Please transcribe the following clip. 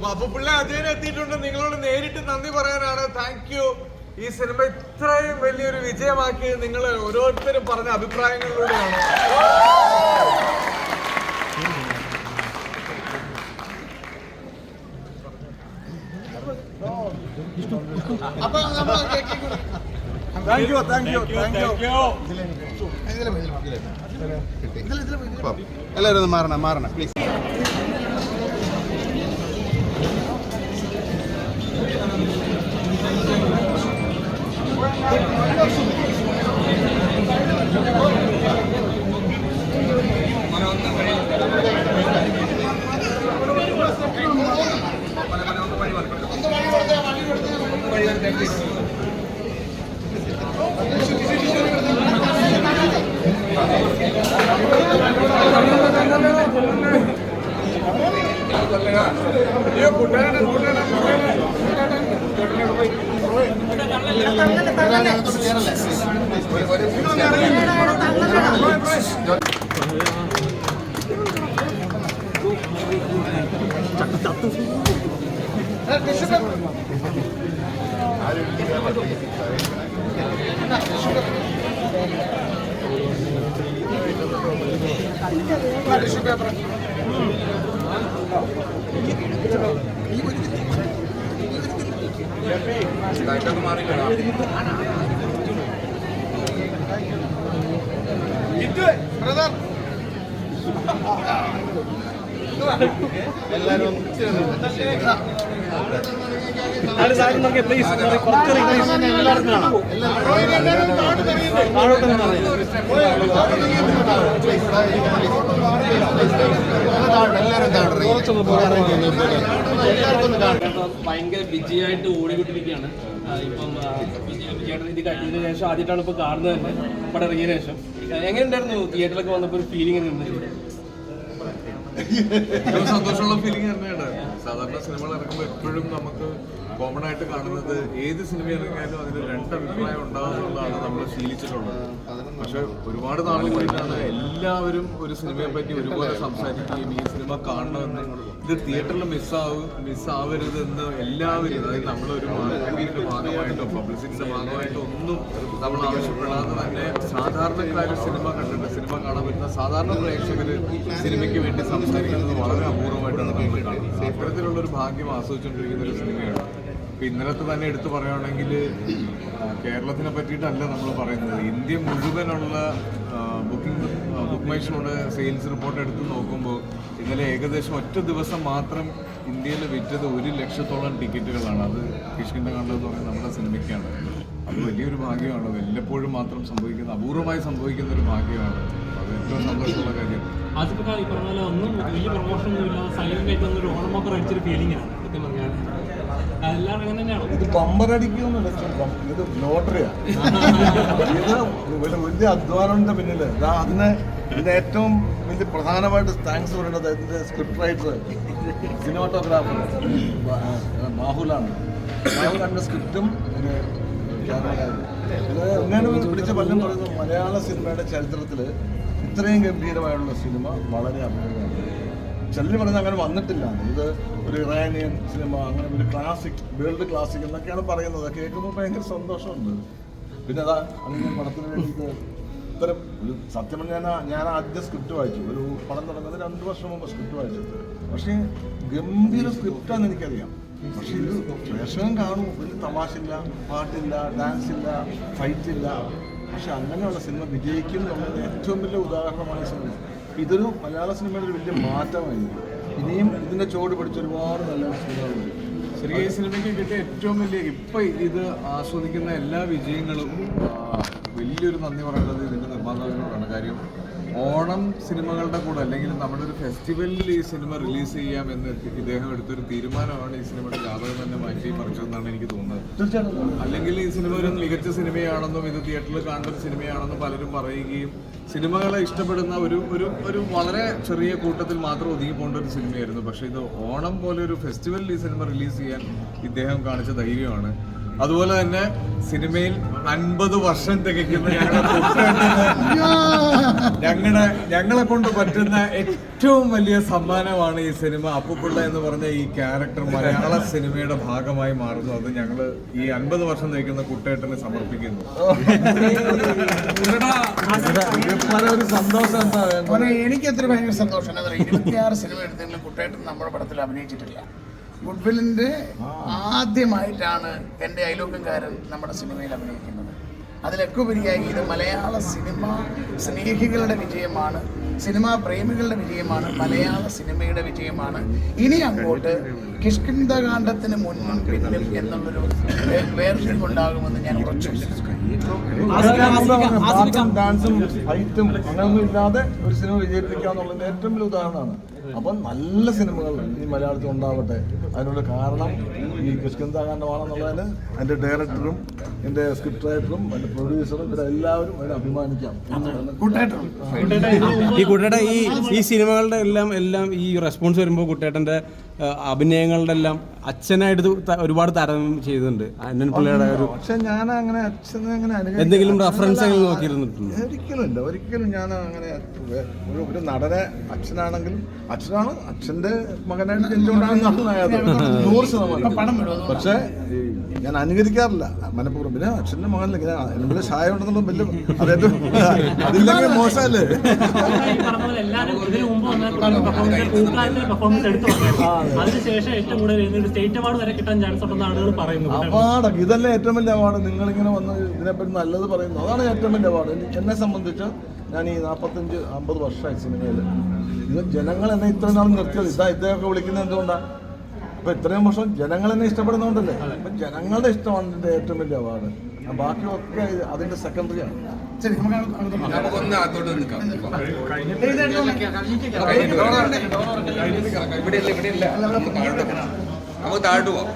അപ്പൊ പിള്ളേ അജയൻ എത്തിയിട്ടുണ്ട്. നിങ്ങളോട് നേരിട്ട് നന്ദി പറയാനാണ്. Thank you. ഈ സിനിമ ഇത്രയും വലിയൊരു വിജയമാക്കി നിങ്ങൾ ഓരോരുത്തരും പറഞ്ഞ അഭിപ്രായങ്ങളിലൂടെയാണ്. എല്ലാവരും ഒന്ന് മാറണം പ്ലീസ്. ഭയങ്കര വിജയമായിട്ട് ഓടിക്കൊണ്ടിരിക്കുകയാണ്. ഇപ്പം ചേട്ടൻ ഇത് കഴിഞ്ഞതിന് ശേഷം ആദ്യമായിട്ടാണ് ഇപ്പൊ കാണുന്നത് തന്നെ പടം ഇറങ്ങിയതിനു ശേഷം. എങ്ങനെയുണ്ടായിരുന്നു തിയേറ്ററിലൊക്കെ വന്നപ്പോൾ ഒരു ഫീലിംഗ് എങ്ങനെയുണ്ട്? സന്തോഷമുള്ള ഫീലിംഗ് തന്നെയാണ്. സാധാരണ സിനിമകൾ ഇറങ്ങുമ്പോൾ എപ്പോഴും നമുക്ക് കോമൺ ആയിട്ട് കാണുന്നത് ഏത് സിനിമ ഇറങ്ങിയാലും അതിന് രണ്ട് അഭിപ്രായം ഉണ്ടാകുന്നതാണ് നമ്മൾ ശീലിച്ചിട്ടുള്ളത്. പക്ഷെ ഒരുപാട് നാളിൽ കഴിഞ്ഞാണ് എല്ലാവരും ഒരു സിനിമയെ പറ്റി ഒരുപോലെ സംസാരിക്കുകയും ഈ സിനിമ കാണണമെന്ന്, ഇത് തിയേറ്ററിൽ മിസ്സാവരുതെന്ന് എല്ലാവരും, അതായത് നമ്മളൊരു മാർക്കറ്റിന്റെ ഭാഗമായിട്ടോ പബ്ലിസിറ്റിയുടെ ഭാഗമായിട്ടോ ഒന്നും നമ്മൾ ആവശ്യപ്പെടാതെ തന്നെ സാധാരണക്കാർ സിനിമ കണ്ടിട്ട് സിനിമ കാണാൻ പറ്റുന്ന സാധാരണ പ്രേക്ഷകർ സിനിമയ്ക്ക് വേണ്ടി സംസാരിക്കുന്നത് വളരെ അപൂർവമായിട്ടാണ് നമ്മൾ കാണുന്നത്. അത്തരത്തിലുള്ളൊരു ഭാഗ്യം ആസ്വദിച്ചുകൊണ്ടിരിക്കുന്ന ഒരു സിനിമയാണ്. ഇപ്പം ഇന്നലത്തെ തന്നെ എടുത്തു പറയുകയാണെങ്കിൽ കേരളത്തിനെ പറ്റിയിട്ടല്ല നമ്മൾ പറയുന്നത്, ഇന്ത്യ മുഴുവനുള്ള ബുക്ക് മൈ ഷോയുടെ സെയിൽസ് റിപ്പോർട്ട് എടുത്ത് നോക്കുമ്പോൾ ഇന്നലെ ഏകദേശം ഒറ്റ ദിവസം മാത്രം ഇന്ത്യയിൽ വിറ്റത് 1 ലക്ഷത്തോളം ടിക്കറ്റുകളാണ്. അത് കിഷ്കിൻ്റെ കണ്ടെന്ന് പറയുന്നത് നമ്മുടെ സിനിമയ്ക്കാണ്. അത് വലിയൊരു ഭാഗ്യമാണ്. വല്ലപ്പോഴും മാത്രം സംഭവിക്കുന്ന, അപൂർവമായി സംഭവിക്കുന്ന ഒരു ഭാഗ്യമാണ്. അത് ഏറ്റവും സന്തോഷമുള്ള കാര്യം. അതിപ്പോൾ ഈ പറഞ്ഞ പോലെ ഒന്നും വലിയ പ്രൊമോഷനൊന്നും ഇല്ലാതെ സൈലന്റ് ആയിട്ട് ഒരു ഓണമൊക്കെ അടിച്ചൊരു ഫീലിംഗ് ആണ് സത്യം പറഞ്ഞാൽ. അതെല്ലാം അങ്ങനെ തന്നെയാണ്. ഇത് പമ്പറടിക്കൊന്നുമില്ല, ഇത് ലോട്ടറിയാണ്. ഇത് വലിയ അധ്വാനത്തിന്റെ പിന്നിൽ ഇതിന്റെ ഏറ്റവും വലിയ പ്രധാനമായിട്ട് താങ്ക്സ് പറയേണ്ടത് ഇതിന്റെ സ്ക്രിപ്റ്റ് റൈറ്റർ, സിനിമാറ്റോഗ്രാഫർ മാഹുലാണ്. മാഹുലിന്റെ സ്ക്രിപ്റ്റും എങ്ങനെ പിടിച്ച പലരും പറയുന്നു മലയാള സിനിമയുടെ ചരിത്രത്തിൽ ഇത്രയും ഗംഭീരമായുള്ള സിനിമ വളരെ അപൂർവമാണ്. ചിലർ പറഞ്ഞാൽ അങ്ങനെ വന്നിട്ടില്ല. ഇത് ഒരു ഇറാനിയൻ സിനിമ, അങ്ങനെ ഒരു ക്ലാസിക്, വേൾഡ് ക്ലാസിക് എന്നൊക്കെയാണ് പറയുന്നത്. കേൾക്കുമ്പോൾ ഭയങ്കര സന്തോഷമുണ്ട്. പിന്നെ അതാ അങ്ങനെ പടത്തിന് വേണ്ടിയിട്ട് ഇത്തരം ഒരു സത്യം ഞാൻ ആദ്യം സ്ക്രിപ്റ്റ് വായിച്ചു. ഒരു പടം തുടങ്ങുന്നത് 2 വർഷം മുമ്പ് സ്ക്രിപ്റ്റ് വായിച്ചത്. പക്ഷേ ഗംഭീര സ്ക്രിപ്റ്റാന്ന് എനിക്കറിയാം. പക്ഷെ ഇത് പ്രേക്ഷകൻ കാണും, വലിയ തമാശയില്ല, പാട്ടില്ല, ഡാൻസ് ഇല്ല, ഫൈറ്റ് ഇല്ല. പക്ഷെ അങ്ങനെയുള്ള സിനിമ വിജയിക്കും എന്നുള്ളത് ഏറ്റവും വലിയ ഉദാഹരണമാണ് ഈ സിനിമ. ഇതൊരു മലയാള സിനിമയുടെ ഒരു വലിയ മാറ്റമായിരുന്നു. ഇനിയും ഇതിന്റെ ചുവട് പിടിച്ച ഒരുപാട് നല്ല സിനിമകളുണ്ട്. ശരിക്കും ഈ സിനിമയ്ക്ക് കിട്ടിയ ഏറ്റവും വലിയ ഇപ്പം ഇത് ആസ്വദിക്കുന്ന എല്ലാ വിജയങ്ങളും വലിയൊരു നന്ദി പറയുന്നത് ഇതിൻ്റെ നിർമ്മാതാവിനോടാണ്. കാര്യം ഓണം സിനിമകളുടെ കൂടെ അല്ലെങ്കിൽ നമ്മുടെ ഒരു ഫെസ്റ്റിവലിൽ ഈ സിനിമ റിലീസ് ചെയ്യാം എന്ന് ഇദ്ദേഹം എടുത്തൊരു തീരുമാനമാണ് ഈ സിനിമയുടെ ജാതകം തന്നെ മാറ്റി മറിച്ചതെന്നാണ് എനിക്ക് തോന്നുന്നത്. തീർച്ചയായിട്ടും അല്ലെങ്കിൽ ഈ സിനിമ ഒരു മികച്ച സിനിമയാണെന്നും ഇത് തിയേറ്ററിൽ കാണേണ്ട ഒരു സിനിമയാണെന്നും പലരും പറയുകയും സിനിമകളെ ഇഷ്ടപ്പെടുന്ന ഒരു വളരെ ചെറിയ കൂട്ടത്തിൽ മാത്രം ഒതുങ്ങി പോകേണ്ട ഒരു സിനിമയായിരുന്നു. പക്ഷേ ഇത് ഓണം പോലെ ഒരു ഫെസ്റ്റിവലിൽ ഈ സിനിമ റിലീസ് ചെയ്യാൻ ഇദ്ദേഹം കാണിച്ച ധൈര്യമാണ്. അതുപോലെ തന്നെ സിനിമയിൽ 50 വർഷം തികയ്ക്കുന്ന ഞങ്ങളെ കൊണ്ട് പറ്റുന്ന ഏറ്റവും വലിയ സമ്മാനമാണ് ഈ സിനിമ. അപ്പുപിള്ള എന്ന് പറഞ്ഞ ഈ ക്യാരക്ടർ മലയാള സിനിമയുടെ ഭാഗമായി മാറുന്നു. അത് ഞങ്ങൾ ഈ 50 വർഷം തികയ്ക്കുന്ന കുട്ടേട്ടന് സമർപ്പിക്കുന്നു. ഒരു സന്തോഷം എന്താ എനിക്ക് അത്ര ഭയങ്കര സന്തോഷം. 26 സിനിമ എടുത്തെങ്കിലും കുട്ടേട്ടൻ നമ്മുടെ പടത്തിൽ അഭിനയിച്ചിട്ടില്ല. ഗുഡ്വില്ലിൻ്റെ ആദ്യമായിട്ടാണ് എൻ്റെ അയലോക്കംകാരൻ നമ്മുടെ സിനിമയിൽ അഭിനയിക്കുന്നത്. അതിലൊക്കെ ഉപരിയായി ഇത് മലയാള സിനിമ സ്നേഹികളുടെ വിജയമാണ്, സിനിമാ പ്രേമികളുടെ വിജയമാണ്, മലയാള സിനിമയുടെ വിജയമാണ്. ഇനി അങ്ങോട്ട് കിഷ്കിന്ധകാണ്ഡത്തിന് മുന്നും പിന്നും എന്നുള്ളൊരു വേർതിരിവുണ്ടാകുമെന്ന് ഞാൻ ഉറച്ചു പാട്ടും ഡാൻസും ഫൈറ്റും അങ്ങനൊന്നും ഇല്ലാതെ ഒരു സിനിമ വിജയിപ്പിക്കാന്നുള്ളതിന്റെ ഏറ്റവും വലിയ ഉദാഹരണമാണ്. അപ്പം നല്ല സിനിമകൾ ഈ മലയാളത്തിൽ ഉണ്ടാവട്ടെ. അതിനുള്ള കാരണം ഈ കിഷ്കിന്ധകാണ്ഡമാണെന്നുള്ളതിന് എൻ്റെ ഡയറക്ടറും എൻ്റെ സ്ക്രിപ്റ്റ് റൈറ്ററും എൻ്റെ പ്രൊഡ്യൂസറും ഇവിടെ എല്ലാവരും അതിനെ അഭിമാനിക്കാം. ഈ കുട്ടേട്ട ഈ സിനിമകളുടെ എല്ലാം ഈ റെസ്പോൺസ് വരുമ്പോൾ കുട്ടേട്ടൻ്റെ അഭിനയങ്ങളുടെ എല്ലാം അച്ഛനായിട്ട് ഒരുപാട് താരതമ്യം ചെയ്തിട്ടുണ്ട്. അന്നൻ പിള്ളയുടെ ഒരു പക്ഷെ ഞാൻ അങ്ങനെ അച്ഛനെ അങ്ങനെ എന്തെങ്കിലും റെഫറൻസ് നോക്കിയിരുന്നിട്ടുണ്ട്? ഒരിക്കലും ഞാൻ അങ്ങനെ ഒരു നടനെ അച്ഛനാണെങ്കിലും അച്ഛനാണ്, അച്ഛൻ്റെ മകനായിട്ട് ജനിച്ചുകൊണ്ടാണ് നടനായത് 100%. പക്ഷേ ഞാൻ അനുകരിക്കാറില്ല മനഃപൂർവ്വം. പിന്നെ അച്ഛൻ്റെ മകനിൽ എന്തെങ്കിലും ഛായ ഉണ്ടെന്നുള്ള വലിയ അതായത് അതില്ലെങ്കിൽ മോശമല്ലേ. അതിനുശേഷം ഏറ്റവും കൂടുതൽ സ്റ്റേറ്റ് അവാർഡ് വരെ കിട്ടാൻ ചാൻസ് ഉണ്ടെന്ന് ആളുകൾ പറയുന്നു. അവാർഡ് ഇതല്ലേ ഏറ്റവും വലിയ അവാർഡ്. നിങ്ങളിങ്ങനെ വന്ന് ഇതിനെപ്പറ്റി നല്ലത് പറയുന്നു, അതാണ് ഏറ്റവും വലിയ അവാർഡ്. എന്നെ സംബന്ധിച്ച് ഞാൻ ഈ 45-50 വർഷമായി സിനിമയിൽ. ഇത് ജനങ്ങൾ എന്നെ ഇത്ര നാൾ നിർത്തിയത് ഇദ്ദേഹമൊക്കെ വിളിക്കുന്നത് എന്തുകൊണ്ടാണ്? അപ്പൊ ഇത്രയും വർഷം ജനങ്ങൾ എന്നെ ഇഷ്ടപ്പെടുന്നതുകൊണ്ടല്ലേ. അപ്പൊ ജനങ്ങളുടെ ഇഷ്ടമാണ് ഇതിന്റെ ഏറ്റവും വലിയ അവാർഡ്. ബാക്കിയൊക്കെ അതിന്റെ സെക്കൻഡറി ആണ്. ശരി, നമുക്കൊന്ന് അകത്തോട്ട് നിൽക്കാം. നമുക്ക് താഴോട്ട് പോവാം.